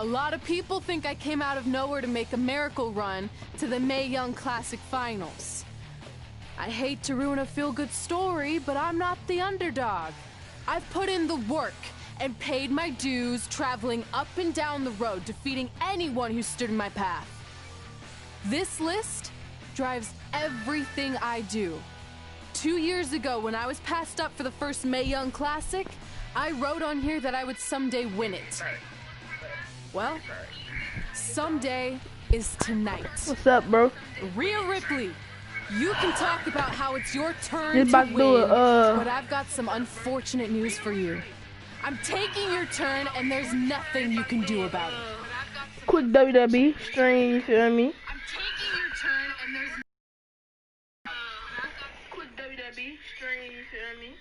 A lot of people think I came out of nowhere to make a miracle run to the Mae Young Classic Finals. I hate to ruin a feel-good story, but I'm not the underdog. I've put in the work and paid my dues traveling up and down the road, defeating anyone who stood in my path. This list drives everything I do. 2 years ago, when I was passed up for the first Mae Young Classic, I wrote on here that I would someday win it. Well, someday is tonight. What's up, bro? Rhea Ripley, you can talk about how it's your turn Just to about to do win, it, but I've got some unfortunate news for you. I'm taking your turn, and there's nothing you can do about it. Quick WWE stream, you feel me? I'm taking your turn, and there's Quick WWE stream, you feel me?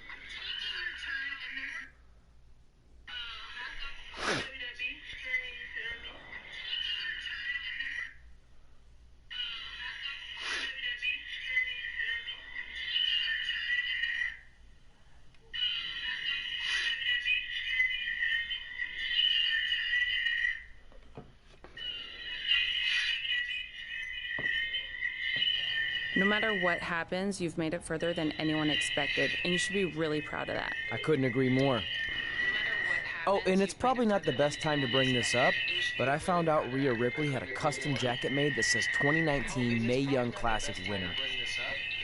No matter what happens, you've made it further than anyone expected, and you should be really proud of that. I couldn't agree more. Oh, and it's probably not the best time to bring this up, but I found out Rhea Ripley had a custom jacket made that says 2019 Mae Young Classic winner.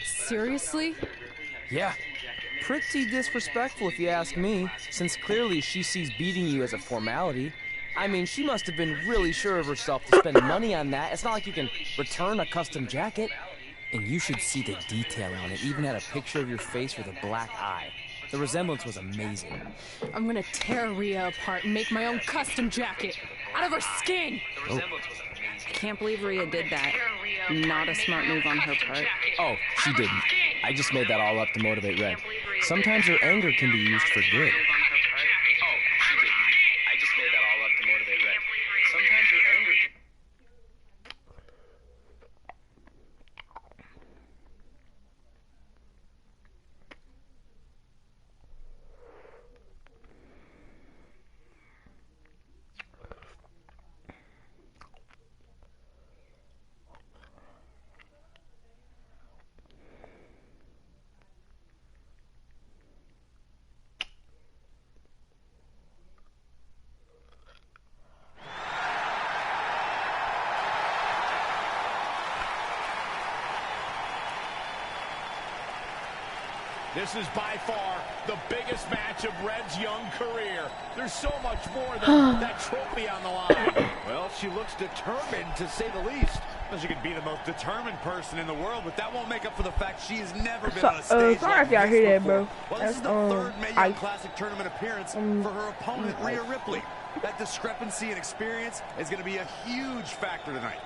seriously? Yeah. Pretty disrespectful if you ask me, since clearly she sees beating you as a formality. I mean, she must have been really sure of herself to spend money on that. It's not like you can return a custom jacket. And you should see the detail on it. Even had a picture of your face with a black eye. The resemblance was amazing. I'm gonna tear Rhea apart and make my own custom jacket out of her skin. Oh. I can't believe Rhea did that. Not a smart move on her part. Oh, she didn't. I just made that all up to motivate Red. Sometimes her anger can be used for good. This is by far the biggest match of Red's young career. There's so much more than that trophy on the line. Well, she looks determined, to say the least. Well, she could be the most determined person in the world, but that won't make up for the fact she has never been on a stage sorry like if y'all this hear that, before. bro. Well, this is the third Mae Young Classic tournament appearance for her opponent, Rhea Ripley. That discrepancy in experience is going to be a huge factor tonight.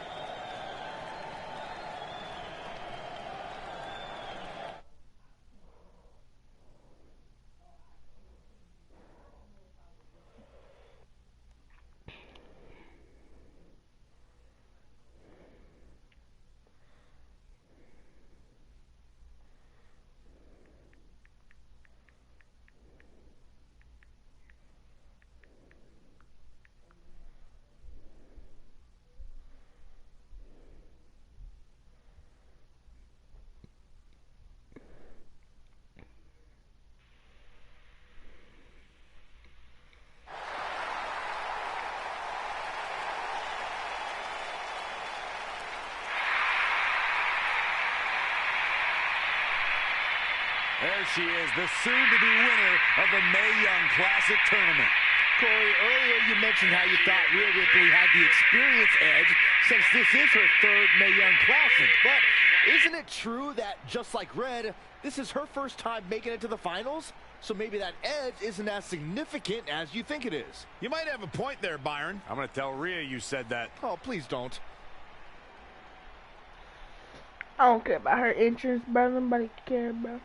There she is, the soon-to-be winner of the Mae Young Classic tournament. Corey, earlier you mentioned how you thought Rhea Ripley had the experience edge since this is her third Mae Young Classic. But isn't it true that, just like Red, this is her first time making it to the finals? So maybe that edge isn't as significant as you think it is. You might have a point there, Byron. I'm going to tell Rhea you said that. Oh, please don't. I don't care about her entrance, bro. Nobody care, bro.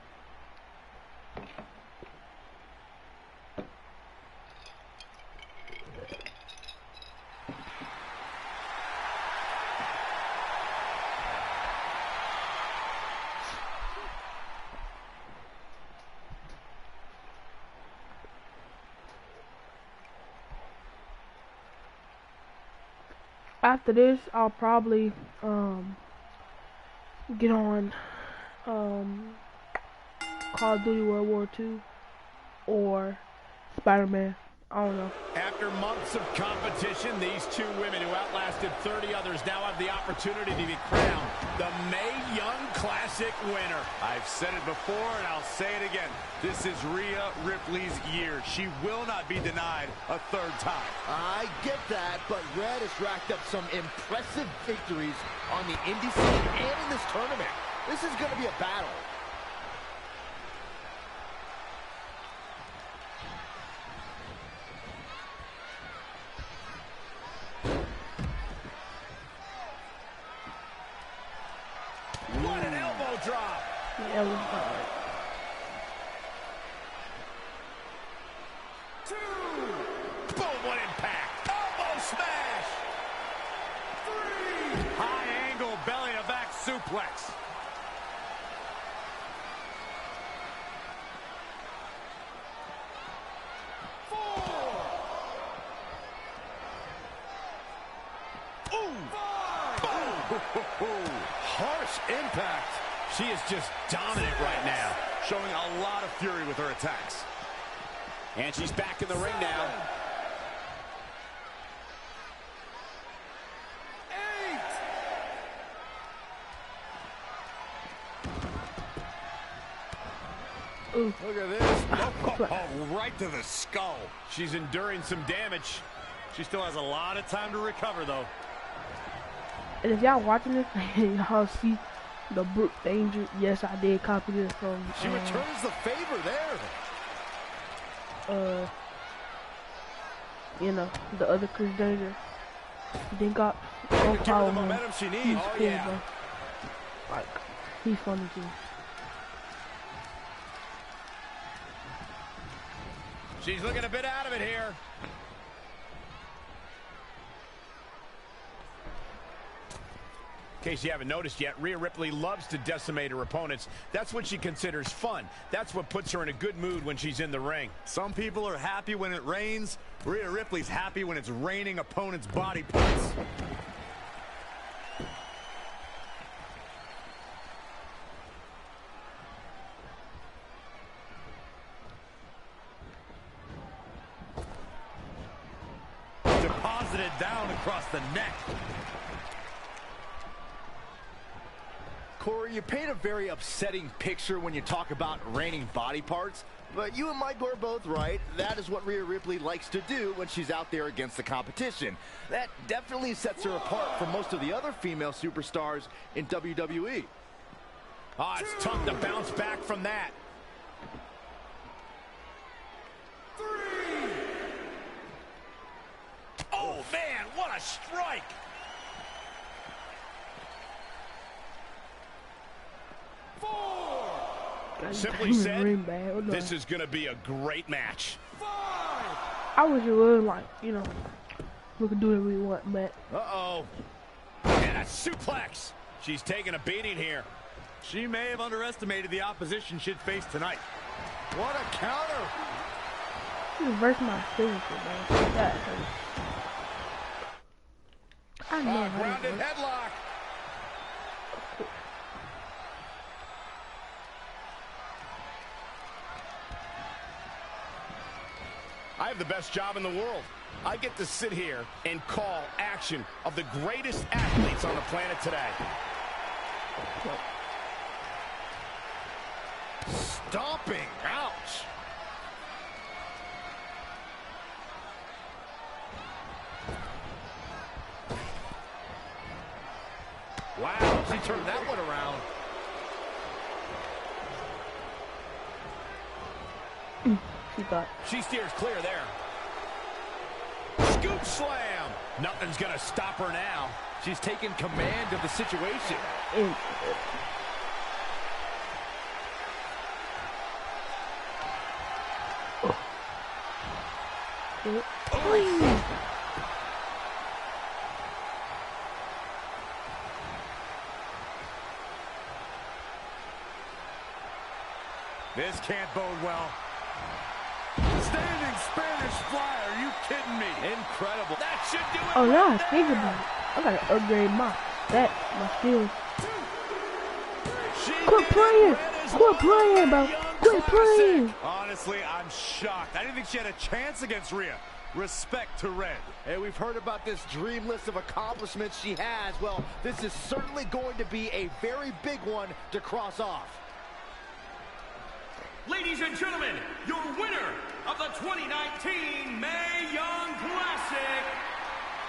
after this, I'll probably get on Call of Duty World War II or Spider-Man. I don't know. After months of competition, these two women who outlasted 30 others now have the opportunity to be crowned the Mae Young Classic winner. I've said it before and I'll say it again. This is Rhea Ripley's year. She will not be denied a third time. I get that, but Red has racked up some impressive victories on the indie scene and in this tournament. This is going to be a battle. What an elbow drop! Yeah, it was hard. Two! Boom, what impact! Elbow smash! Three! High angle belly to back suplex. Four! Ooh! Five! Boom! Harsh impact. She is just dominant right now, showing a lot of fury with her attacks. And she's back in the ring now. Ooh. Look at this. Oh, right to the skull. She's enduring some damage. She still has a lot of time to recover, though. And if y'all watching this, y'all see the Brooke Danger. Yes, I did copy this from. She returns the favor there. You know, the other Chris Danger. Then got Give her follow the him. momentum she needs. He's Oh, cool, yeah. bro. Like, he's funny too. She's looking a bit out of it here. In case you haven't noticed yet, Rhea Ripley loves to decimate her opponents. That's what she considers fun. That's what puts her in a good mood when she's in the ring. Some people are happy when it rains. Rhea Ripley's happy when it's raining opponents' body parts. Deposited down across the neck. Corey, you paint a very upsetting picture when you talk about raining body parts, but you and Mike are both right. That is what Rhea Ripley likes to do when she's out there against the competition. That definitely sets her apart from most of the other female superstars in WWE. Oh, it's tough to bounce back from that. Three. Oh, man, what a strike. Simply said, this is going to be a great match. I wish it was like, you know, we could do whatever we want, but. Uh-oh. And a suplex. She's taking a beating here. She may have underestimated the opposition she'd face tonight. What a counter. Reverse my signature, man. That hurts. I know how to grounded do it. headlock. I have the best job in the world. I get to sit here and call action of the greatest athletes on the planet today. Stomping. Ouch. Wow, she turned that one around. She thought. She steers clear there. Scoop slam. Nothing's going to stop her now. She's taking command of the situation. This can't bode well. Standing Spanish fly. Are you kidding me? Incredible. That should do it. Oh, right yeah, there. think about it. I gotta upgrade my stats, my skills. Quit playing! Quit playing, bro! Quit playing! Honestly, I'm shocked. I didn't think she had a chance against Rhea. Respect to Red. Hey, we've heard about this dream list of accomplishments she has. Well, this is certainly going to be a very big one to cross off. Ladies and gentlemen, your winner of the 2019 Mae Young Classic,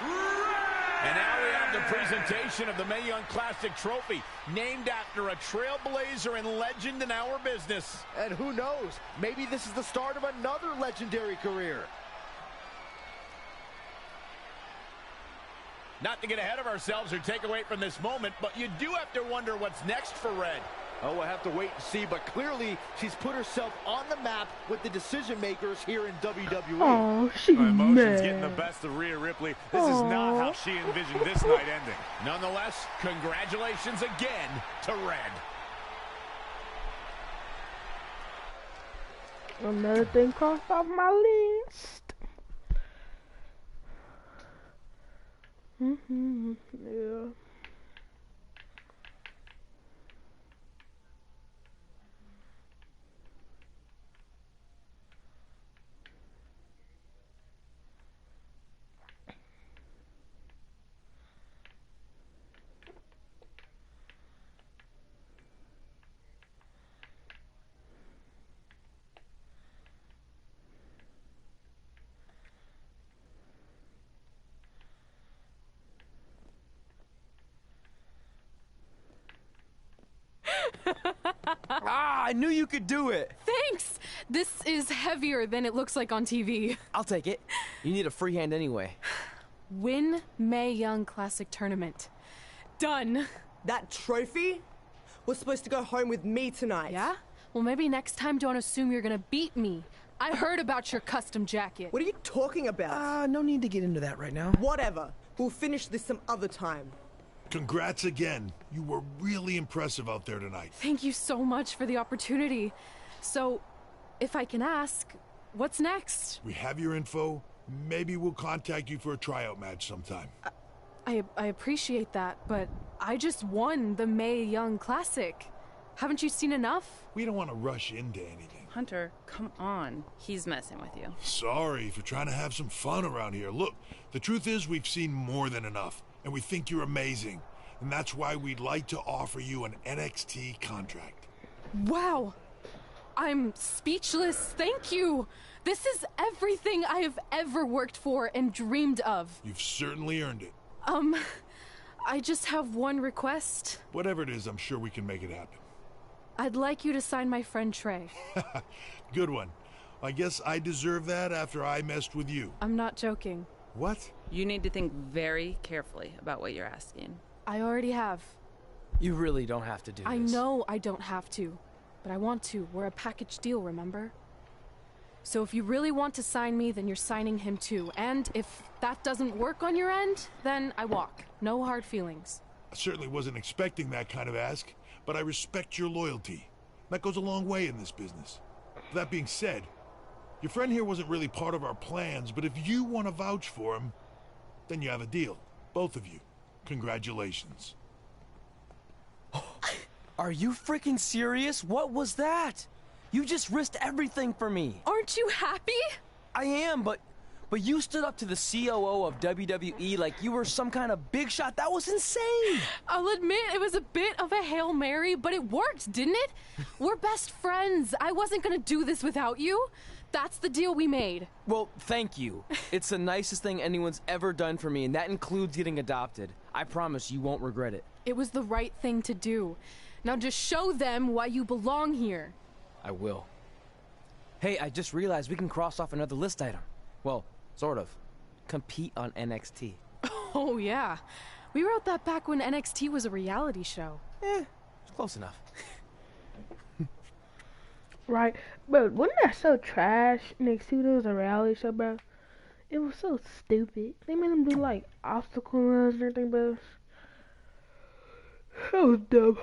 Red! And now we have the presentation of the Mae Young Classic Trophy, named after a trailblazer and legend in our business. And who knows, maybe this is the start of another legendary career. Not to get ahead of ourselves or take away from this moment, but you do have to wonder what's next for Red. Oh, we'll have to wait and see, but clearly she's put herself on the map with the decision makers here in WWE. Oh, she's Emotions mad. getting the best of Rhea Ripley. This is not how she envisioned this night ending. Nonetheless, congratulations again to Red. Another thing crossed off my list. Yeah. I knew you could do it. Thanks! This is heavier than it looks like on TV. I'll take it. You need a free hand anyway. Win Mae Young Classic Tournament. Done. That trophy was supposed to go home with me tonight. Yeah? Well, maybe next time don't assume you're gonna beat me. I heard about your custom jacket. What are you talking about? No need to get into that right now. Whatever. We'll finish this some other time. Congrats again. You were really impressive out there tonight. Thank you so much for the opportunity. So, if I can ask, what's next? We have your info. Maybe we'll contact you for a tryout match sometime. I appreciate that, but I just won the Mae Young Classic. Haven't you seen enough? We don't want to rush into anything. Hunter, come on. He's messing with you. Sorry for trying to have some fun around here. Look, the truth is we've seen more than enough, and we think you're amazing. And that's why we'd like to offer you an NXT contract. Wow! I'm speechless. Thank you! This is everything I have ever worked for and dreamed of. You've certainly earned it. I just have one request. Whatever it is, I'm sure we can make it happen. I'd like you to sign my friend Trey. Good one. I guess I deserve that after I messed with you. I'm not joking. What? You need to think very carefully about what you're asking. I already have. You really don't have to do this. I know I don't have to, but I want to. We're a package deal, remember? So if you really want to sign me, then you're signing him too. And if that doesn't work on your end, then I walk. No hard feelings. I certainly wasn't expecting that kind of ask, but I respect your loyalty. That goes a long way in this business. That being said, your friend here wasn't really part of our plans, but if you want to vouch for him, then you have a deal. Both of you. Congratulations. Are you freaking serious? What was that? You just risked everything for me. Aren't you happy? I am, but you stood up to the COO of WWE like you were some kind of big shot. That was insane. I'll admit it was a bit of a Hail Mary, but it worked, didn't it? We're best friends. I wasn't gonna do this without you. That's the deal we made. Well, thank you. It's the nicest thing anyone's ever done for me, and that includes getting adopted. I promise you won't regret it. It was the right thing to do. Now just show them why you belong here. I will. Hey, I just realized we can cross off another list item. Well, sort of. Compete on NXT. Oh, yeah. We wrote that back when NXT was a reality show. It's close enough. Right, but wasn't that so trash? Next to was a reality show, bro. It was so stupid. They made them do like obstacle runs and everything, bro. That was dumb.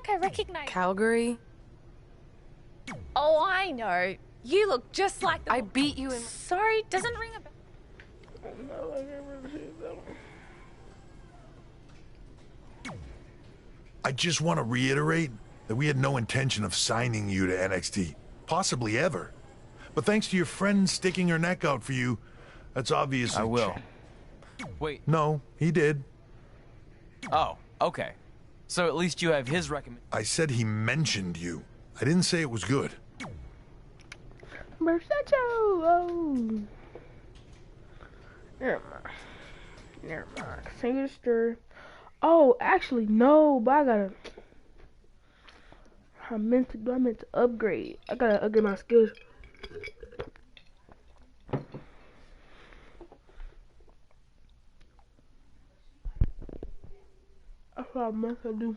like I recognize... Calgary? Oh, I know. You look just like the... I beat you in... Sorry, doesn't ring a bell. No, I never seen that one. I just want to reiterate that we had no intention of signing you to NXT, possibly ever. But thanks to your friend sticking her neck out for you, that's obviously... I will. Wait. No, he did. Oh, okay. So at least you have his recommendation. I said he mentioned you. I didn't say it was good. Mercecho! Oh. Never mind. Sinister. Oh, actually, no, but I gotta... I meant to upgrade. I gotta upgrade my skills. That's what I meant to do.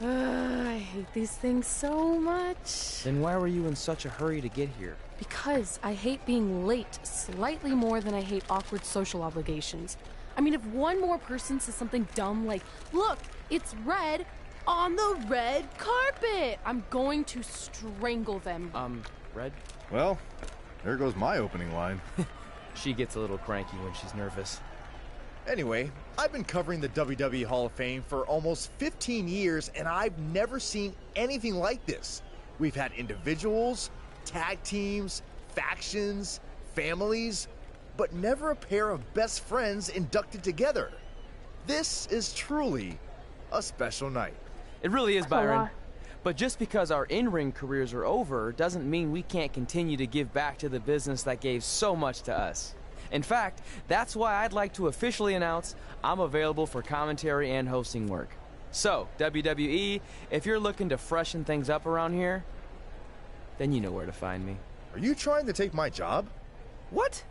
I hate these things so much. Then why were you in such a hurry to get here? Because I hate being late slightly more than I hate awkward social obligations. I mean, if one more person says something dumb like, look, it's red on the red carpet, I'm going to strangle them. Red? Well, there goes my opening line. She gets a little cranky when she's nervous. Anyway, I've been covering the WWE Hall of Fame for almost 15 years, and I've never seen anything like this. We've had individuals, tag teams, factions, families, but never a pair of best friends inducted together. This is truly a special night. It really is, Byron. But just because our in-ring careers are over doesn't mean we can't continue to give back to the business that gave so much to us. In fact, that's why I'd like to officially announce I'm available for commentary and hosting work. So, WWE, if you're looking to freshen things up around here, then you know where to find me. Are you trying to take my job? What?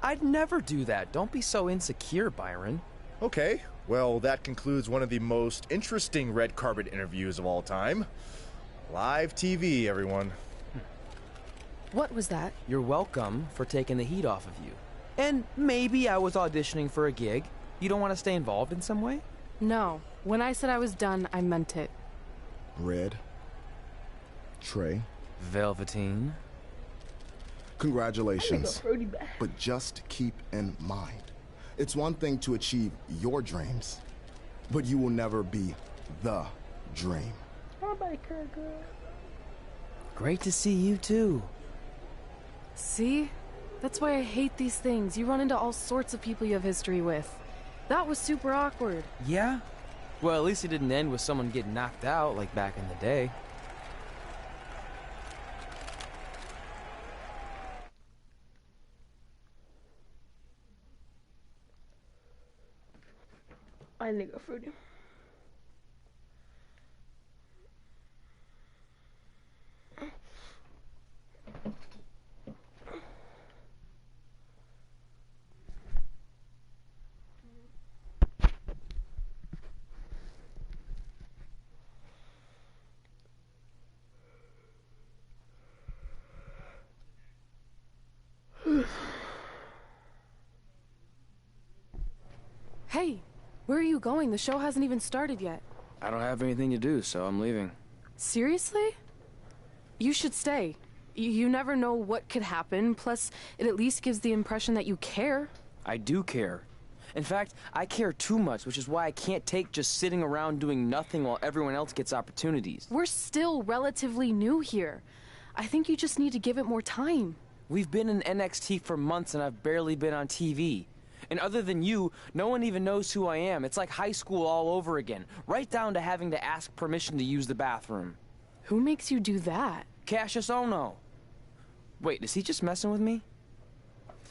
I'd never do that. Don't be so insecure, Byron. Okay, well, that concludes one of the most interesting red carpet interviews of all time. Live TV, everyone. What was that? You're welcome for taking the heat off of you. And maybe I was auditioning for a gig. You don't want to stay involved in some way? No. When I said I was done, I meant it. Red. Trey. Velveteen. Congratulations. But just keep in mind, it's one thing to achieve your dreams, but you will never be the dream. Great to see you too. See? That's why I hate these things. You run into all sorts of people you have history with. That was super awkward. Yeah? Well, at least it didn't end with someone getting knocked out like back in the day. I nigga fruity. Hey, where are you going? The show hasn't even started yet. I don't have anything to do, so I'm leaving. Seriously? You should stay. You never know what could happen, plus it at least gives the impression that you care. I do care. In fact, I care too much, which is why I can't take just sitting around doing nothing while everyone else gets opportunities. We're still relatively new here. I think you just need to give it more time. We've been in NXT for months and I've barely been on TV. And other than you, no one even knows who I am. It's like high school all over again, right down to having to ask permission to use the bathroom. Who makes you do that? Cassius Ohno. Wait, is he just messing with me?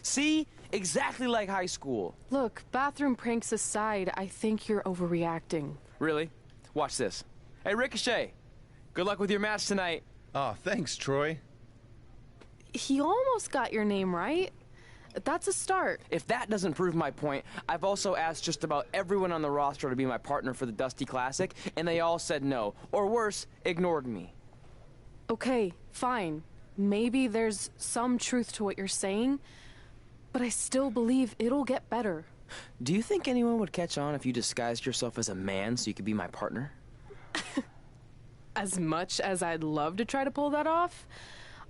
See? Exactly like high school. Look, bathroom pranks aside, I think you're overreacting. Really? Watch this. Hey, Ricochet. Good luck with your match tonight. Aw, thanks, Troy. He almost got your name right. That's a start. If that doesn't prove my point, I've also asked just about everyone on the roster to be my partner for the Dusty Classic, and they all said no. Or worse, ignored me. Okay, fine. Maybe there's some truth to what you're saying, but I still believe it'll get better. Do you think anyone would catch on if you disguised yourself as a man so you could be my partner? As much as I'd love to try to pull that off,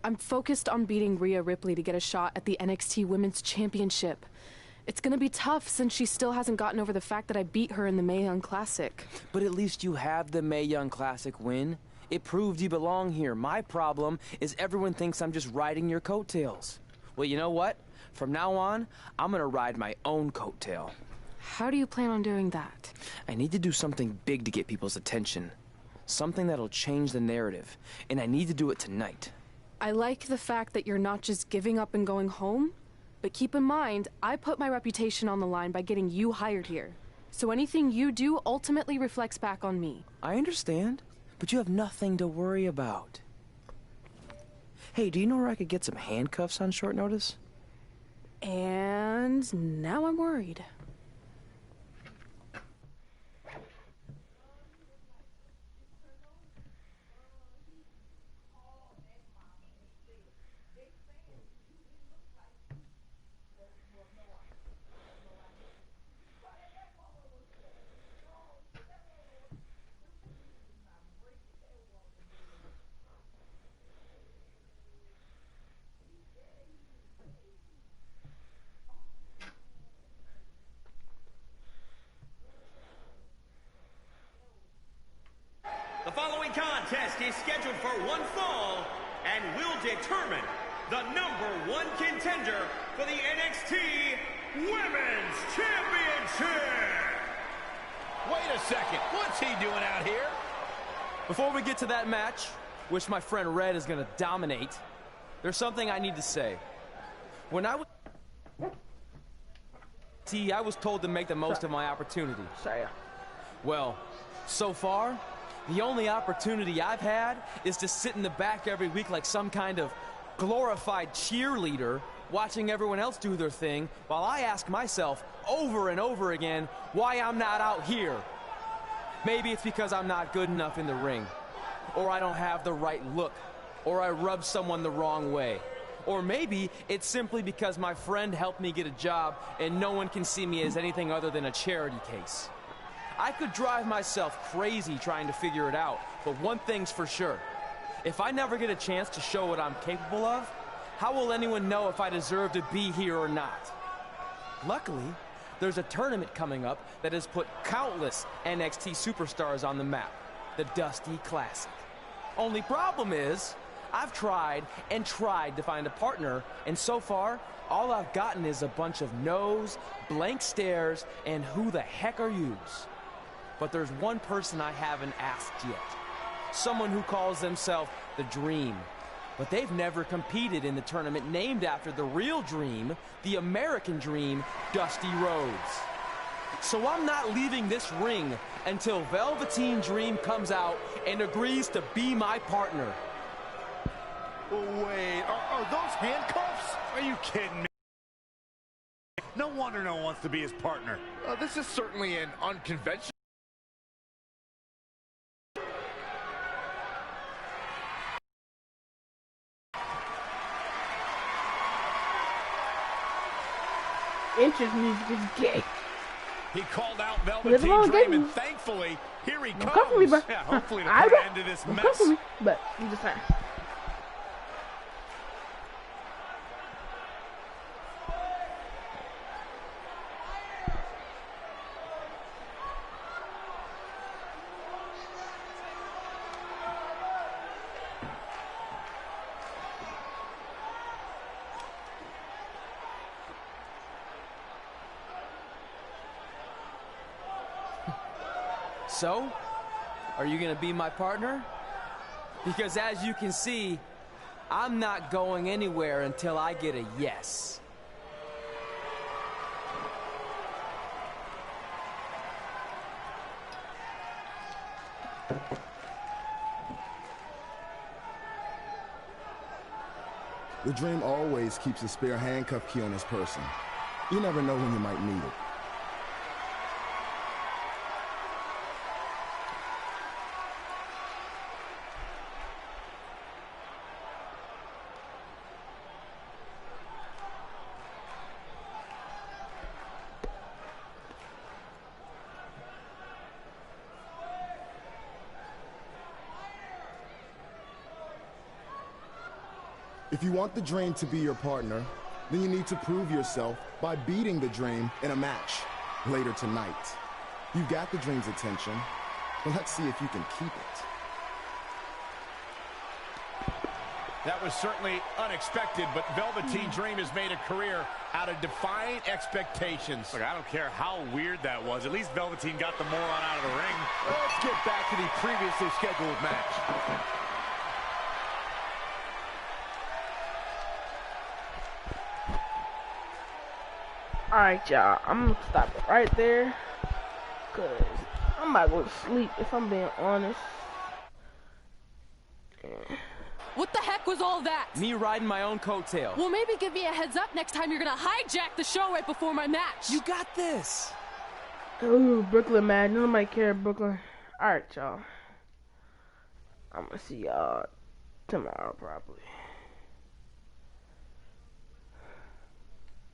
I'm focused on beating Rhea Ripley to get a shot at the NXT Women's Championship. It's gonna be tough since she still hasn't gotten over the fact that I beat her in the Mae Young Classic. But at least you have the Mae Young Classic win. It proved you belong here. My problem is everyone thinks I'm just riding your coattails. Well, you know what? From now on, I'm gonna ride my own coattail. How do you plan on doing that? I need to do something big to get people's attention. Something that'll change the narrative. And I need to do it tonight. I like the fact that you're not just giving up and going home. But keep in mind, I put my reputation on the line by getting you hired here. So anything you do ultimately reflects back on me. I understand, but you have nothing to worry about. Hey, do you know where I could get some handcuffs on short notice? And now I'm worried. The following contest is scheduled for one fall and will determine the #1 contender for the NXT Women's Championship. Wait a second, what's he doing out here? Before we get to that match, which my friend Red is gonna dominate, there's something I need to say. When I was I was told to make the most of my opportunity. Well, so far, the only opportunity I've had is to sit in the back every week like some kind of glorified cheerleader, watching everyone else do their thing, while I ask myself over and over again why I'm not out here. Maybe it's because I'm not good enough in the ring, or I don't have the right look, or I rub someone the wrong way. Or maybe it's simply because my friend helped me get a job and no one can see me as anything other than a charity case. I could drive myself crazy trying to figure it out, but one thing's for sure. If I never get a chance to show what I'm capable of, how will anyone know if I deserve to be here or not? Luckily, there's a tournament coming up that has put countless NXT superstars on the map, the Dusty Classic. Only problem is, I've tried and tried to find a partner, and so far, all I've gotten is a bunch of no's, blank stares, and who the heck are yous? But there's one person I haven't asked yet. Someone who calls themselves the Dream. But they've never competed in the tournament named after the real Dream, the American Dream, Dusty Rhodes. So I'm not leaving this ring until Velveteen Dream comes out and agrees to be my partner. Wait, are those handcuffs? Are you kidding me? No wonder no one wants to be his partner. This is certainly an unconventional. Entrance music is gay. He called out Velveteen Dream, and thankfully, here he comes. Come for me, bro. Yeah, hopefully to put an end to this mess. Come for me, but I'm just saying. So, are you gonna be my partner? Because as you can see, I'm not going anywhere until I get a yes. The Dream always keeps a spare handcuff key on his person. You never know when you might need it. If you want the Dream to be your partner, then you need to prove yourself by beating the Dream in a match later tonight. You got the Dream's attention, but let's see if you can keep it. That was certainly unexpected, but Velveteen Dream has made a career out of defying expectations. Look, I don't care how weird that was. At least Velveteen got the moron out of the ring. Let's get back to the previously scheduled match. Alright, y'all. I'm gonna stop it right there. Cause I'm about to go to sleep if I'm being honest. What the heck was all that? Me riding my own coattail. Well, maybe give me a heads up next time you're gonna hijack the show right before my match. You got this. Ooh, Brooklyn, man. Nobody care, Brooklyn. Alright, y'all. I'm gonna see y'all tomorrow, probably.